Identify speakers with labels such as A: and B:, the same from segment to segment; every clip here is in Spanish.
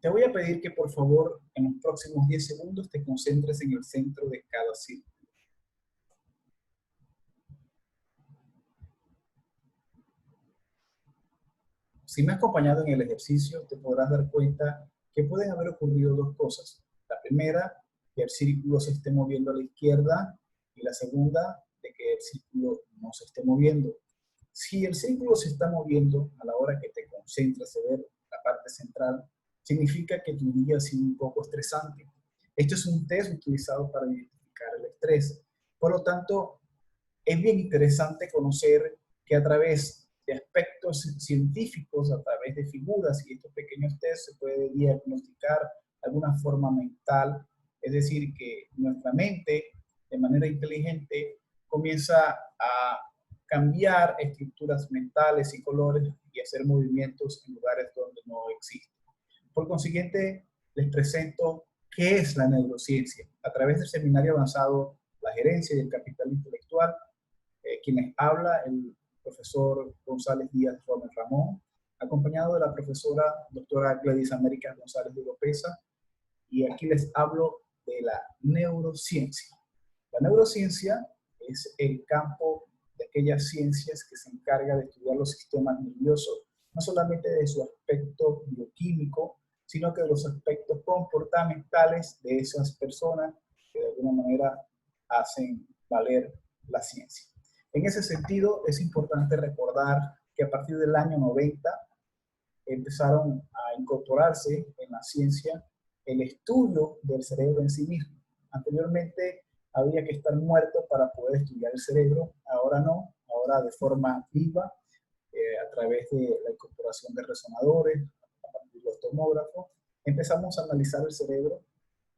A: Te voy a pedir que por favor en los próximos 10 segundos te concentres en el centro de cada círculo. Si me has acompañado en el ejercicio, te podrás dar cuenta que pueden haber ocurrido dos cosas. La primera, que el círculo se esté moviendo a la izquierda, y la segunda, de que el círculo no se esté moviendo. Si el círculo se está moviendo a la hora que te concentras en ver la parte central, significa que tu día ha sido un poco estresante. Esto es un test utilizado para identificar el estrés. Por lo tanto, es bien interesante conocer que a través de aspectos científicos, a través de figuras y estos pequeños test, se puede diagnosticar alguna forma mental, es decir, que nuestra mente, de manera inteligente, comienza a cambiar estructuras mentales y colores y hacer movimientos en lugares donde no existen. Por consiguiente, les presento qué es la neurociencia. A través del seminario avanzado La gerencia y el capital intelectual, quienes habla el profesor González Díaz Romer Ramón, acompañado de la profesora doctora Gladys América González de Lopeza, y aquí les hablo de la neurociencia. La neurociencia es el campo de aquellas ciencias que se encarga de estudiar los sistemas nerviosos, no solamente de su aspecto bioquímico, sino que de los aspectos comportamentales de esas personas que de alguna manera hacen valer la ciencia. En ese sentido, es importante recordar que a partir del año 90 empezaron a incorporarse en la ciencia el estudio del cerebro en sí mismo. Anteriormente había que estar muerto para poder estudiar el cerebro, ahora no, ahora de forma viva, a través de la incorporación de resonadores, a partir de los tomógrafos, empezamos a analizar el cerebro,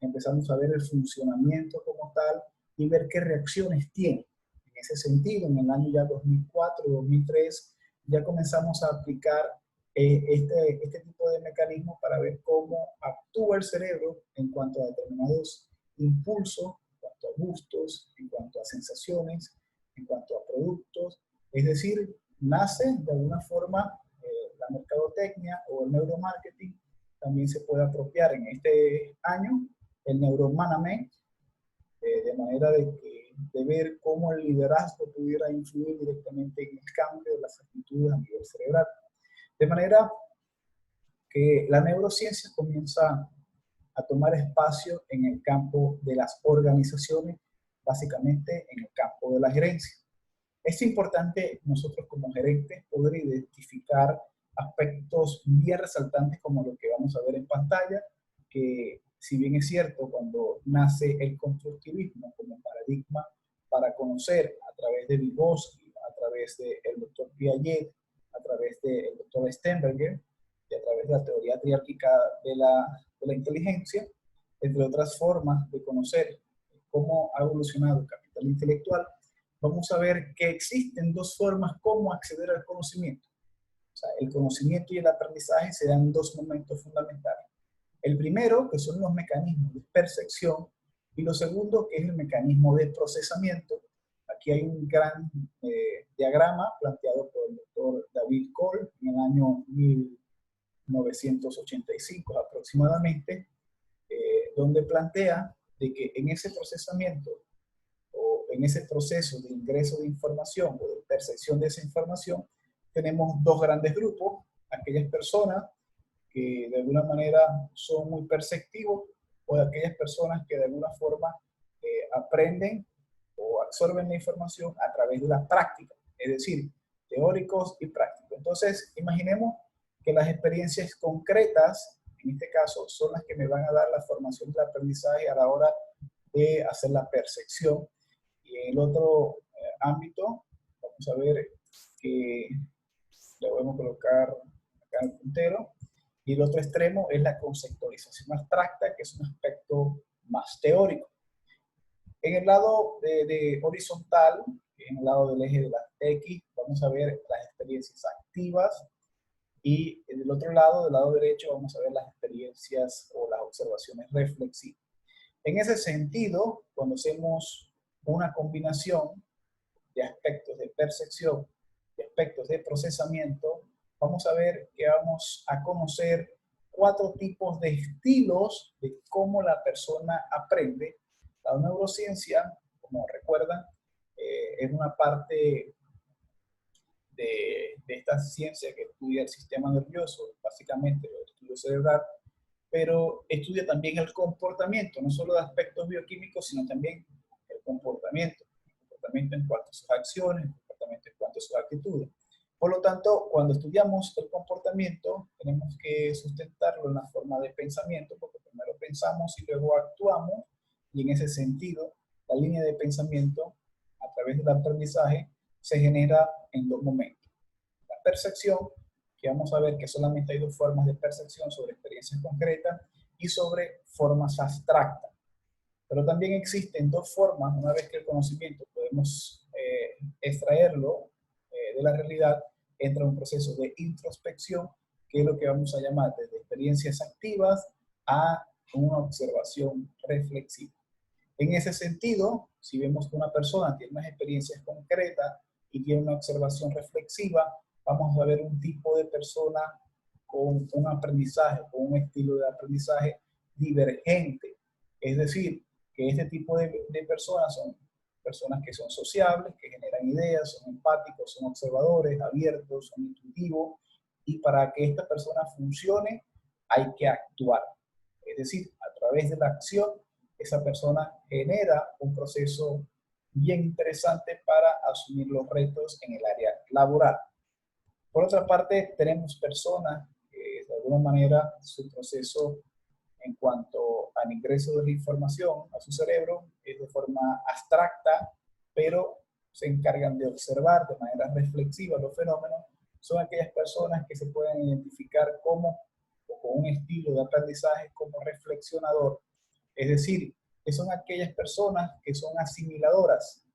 A: empezamos a ver el funcionamiento como tal y ver qué reacciones tiene. En ese sentido, en el año ya 2004, 2003, ya comenzamos a aplicar este tipo de mecanismos para ver cómo actúa el cerebro en cuanto a determinados impulsos, en cuanto a gustos, en cuanto a sensaciones, en cuanto a productos. Es decir, nace de alguna forma la mercadotecnia o el neuromarketing. También se puede apropiar en este año el neuromanagement, de manera de ver cómo el liderazgo pudiera influir directamente en el cambio de las actitudes a nivel cerebral. De manera que la neurociencia comienza a tomar espacio en el campo de las organizaciones, básicamente en el campo de la gerencia. Es importante nosotros como gerentes poder identificar aspectos bien resaltantes como lo que vamos a ver en pantalla, que si bien es cierto, cuando nace el constructivismo como paradigma para conocer a través de Vygotsky, a través del doctor Piaget, a través del doctor Sternberger y a través de la teoría triárquica de la inteligencia, entre otras formas de conocer cómo ha evolucionado el capital intelectual, vamos a ver que existen dos formas como acceder al conocimiento. O sea, el conocimiento y el aprendizaje se dan en dos momentos fundamentales. El primero, que son los mecanismos de percepción, y lo segundo, que es el mecanismo de procesamiento. Aquí hay un gran diagrama planteado por el doctor David Cole en el año 1985 aproximadamente, donde plantea de que en ese procesamiento o en ese proceso de ingreso de información o de percepción de esa información, tenemos dos grandes grupos: aquellas personas que de alguna manera son muy perceptivos o de aquellas personas que de alguna forma aprenden o absorben la información a través de la práctica, es decir, teóricos y prácticos. Entonces, imaginemos que las experiencias concretas, en este caso, son las que me van a dar la formación del aprendizaje a la hora de hacer la percepción. Y en el otro ámbito, vamos a ver que le podemos colocar acá en el puntero. Y el otro extremo es la conceptualización abstracta, que es un aspecto más teórico. En el lado de horizontal, en el lado del eje de la X, vamos a ver las experiencias activas. Y en el otro lado, del lado derecho, vamos a ver las experiencias o las observaciones reflexivas. En ese sentido, cuando hacemos una combinación de aspectos de percepción, de aspectos de procesamiento, vamos a ver que vamos a conocer 4 tipos de estilos de cómo la persona aprende. La neurociencia, como recuerdan, es una parte de esta ciencia que estudia el sistema nervioso, básicamente el estudio cerebral, pero estudia también el comportamiento, no solo de aspectos bioquímicos, sino también el comportamiento en cuanto a sus acciones, el comportamiento en cuanto a sus actitudes. Por lo tanto, cuando estudiamos el comportamiento, tenemos que sustentarlo en la forma de pensamiento, porque primero pensamos y luego actuamos, y en ese sentido, la línea de pensamiento, a través del aprendizaje, se genera en 2 momentos. La percepción, que vamos a ver que solamente hay 2 formas de percepción sobre experiencias concretas y sobre formas abstractas. Pero también existen 2 formas, una vez que el conocimiento podemos extraerlo de la realidad, entra un proceso de introspección, que es lo que vamos a llamar desde experiencias activas a una observación reflexiva. En ese sentido, si vemos que una persona tiene unas experiencias concretas y tiene una observación reflexiva, vamos a ver un tipo de persona con un aprendizaje, con un estilo de aprendizaje divergente. Es decir, que este tipo de personas son personas que son sociables, que generan ideas, son empáticos, son observadores, abiertos, son intuitivos, y para que esta persona funcione hay que actuar. Es decir, a través de la acción, esa persona genera un proceso bien interesante para asumir los retos en el área laboral. Por otra parte, tenemos personas que de alguna manera su proceso en cuanto al ingreso de la información a su cerebro es de forma abstracta, pero se encargan de observar de manera reflexiva los fenómenos. Son aquellas personas que se pueden identificar como, o con un estilo de aprendizaje como reflexionador. Es decir, que son aquellas personas que son asimiladoras.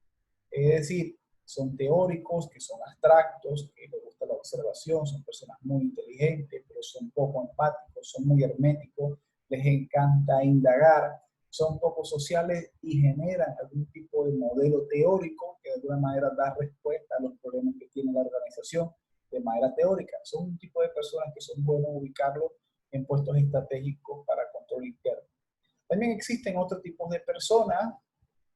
A: Es decir, son teóricos, que son abstractos, que les gusta la observación, son personas muy inteligentes, pero son poco empáticos, son muy herméticos, les encanta indagar, son poco sociales y generan algún tipo de modelo teórico que de alguna manera da respuesta a los problemas que tiene la organización de manera teórica. Son un tipo de personas que son buenos ubicarlos en puestos estratégicos para control interno. También existen otros tipos de personas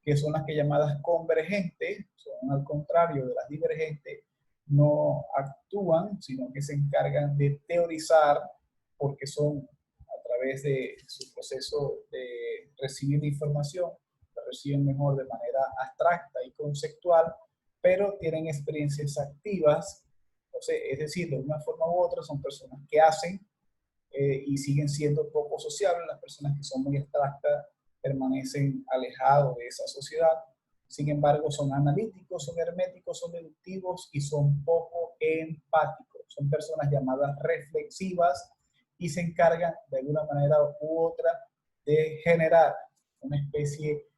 A: que son las que llamadas convergentes, son al contrario de las divergentes, no actúan, sino que se encargan de teorizar porque son a través de su proceso de recibir la información, la reciben mejor de manera abstracta y conceptual, pero tienen experiencias activas, o sea, es decir, de una forma u otra son personas que hacen y siguen siendo poco sociables. Las personas que son muy abstractas permanecen alejados de esa sociedad. Sin embargo, son analíticos, son herméticos, son deductivos y son poco empáticos. Son personas llamadas reflexivas y se encargan de alguna manera u otra de generar una especie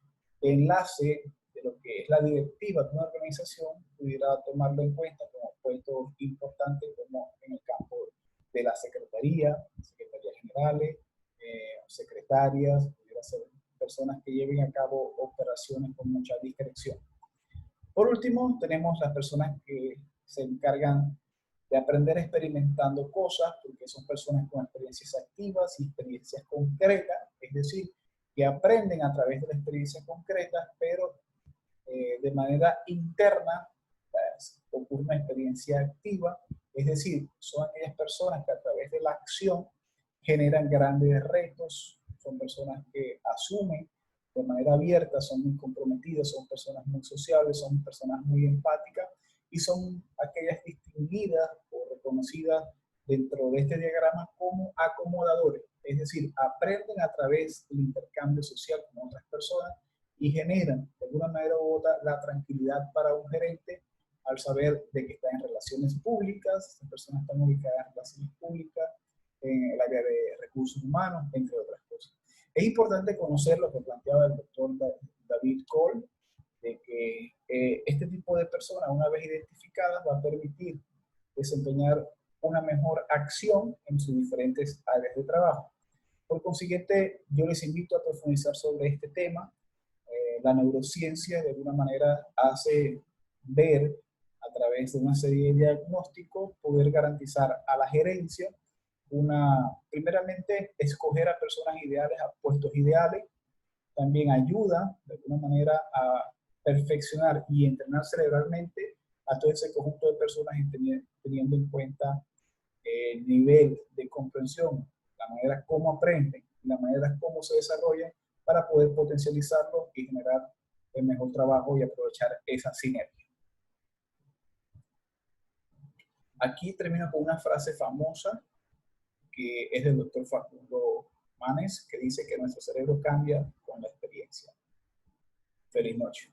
A: de enlace de lo que es la directiva de una organización, pudiera tomarlo en cuenta como puestos importantes como en el campo de la secretarías generales, secretarias, pudiera ser personas que lleven a cabo operaciones con mucha discreción. Por último, tenemos las personas que se encargan de aprender experimentando cosas, porque son personas con experiencias activas y experiencias concretas, es decir, que aprenden a través de la experiencia concreta, pero de manera interna pues, ocurre una experiencia activa, es decir, son aquellas personas que a través de la acción generan grandes retos, son personas que asumen de manera abierta, son muy comprometidas, son personas muy sociables, son personas muy empáticas y son aquellas distinguidas o reconocidas dentro de este diagrama como acomodadores, es decir, aprenden a través del intercambio social con otras personas y generan de alguna manera u otra la tranquilidad para un gerente al saber de que está en relaciones públicas, estas personas están ubicadas en relaciones públicas, en el área de recursos humanos, entre otras cosas. Es importante conocer lo que planteaba el doctor David Cole, de que este tipo de personas, una vez identificadas, va a permitir desempeñar una mejor acción en sus diferentes áreas de trabajo. Por consiguiente, yo les invito a profundizar sobre este tema. La neurociencia, de alguna manera, hace ver a través de una serie de diagnósticos, poder garantizar a la gerencia primeramente, escoger a personas ideales, a puestos ideales. También ayuda, de alguna manera, a perfeccionar y entrenar cerebralmente a todo ese conjunto de personas, teniendo en cuenta el nivel de comprensión, la manera como aprenden, la manera como se desarrollan, para poder potencializarlo y generar el mejor trabajo y aprovechar esa sinergia. Aquí termino con una frase famosa que es del doctor Facundo Manes, que dice que nuestro cerebro cambia con la experiencia. Feliz noche.